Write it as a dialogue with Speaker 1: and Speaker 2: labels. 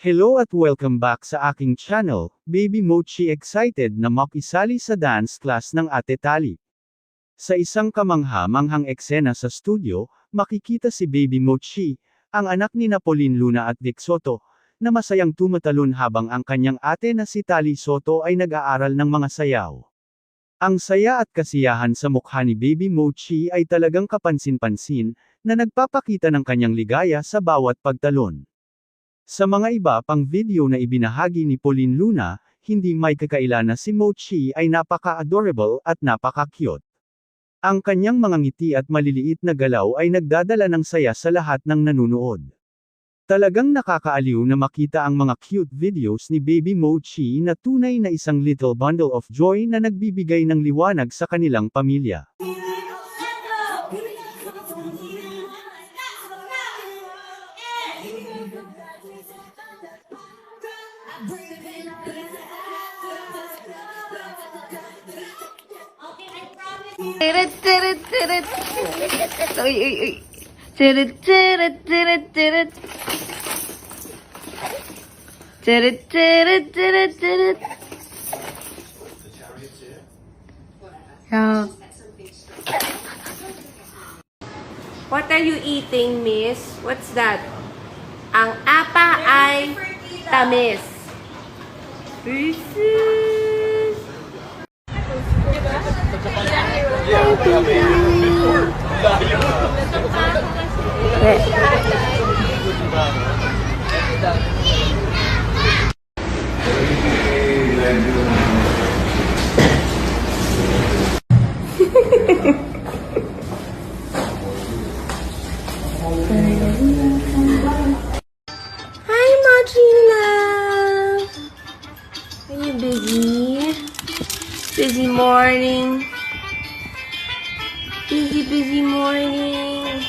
Speaker 1: Hello at welcome back sa aking channel. Baby Mochi excited na makisali sa dance class ng Ate Tali. Sa isang kamangha-manghang eksena sa studio, makikita si Baby Mochi, ang anak ni Pauline Luna at Vic Soto, na masayang tumatalon habang ang kanyang ate na si Tali Soto ay nag-aaral ng mga sayaw. Ang saya at kasiyahan sa mukha ni Baby Mochi ay talagang kapansin-pansin, na nagpapakita ng kanyang ligaya sa bawat pagtalon. Sa mga iba pang video na ibinahagi ni Pauline Luna, hindi may kakaila na si Mochi ay napaka-adorable at napaka-cute. Ang kanyang mga ngiti at maliliit na galaw ay nagdadala ng saya sa lahat ng nanunood. Talagang nakakaaliw na makita ang mga cute videos ni Baby Mochi na tunay na isang little bundle of joy na nagbibigay ng liwanag sa kanilang pamilya.
Speaker 2: Tirit, tirit, tirit. Uy, uy, uy. Tirit, tirit, tirit, tirit. Tirit, tirit, tirit, tirit. Yeah. What are you eating, miss? What's that? Ang apa ay tamis. Pieces. Hi, Mochila. Are you busy? Busy morning. Busy morning.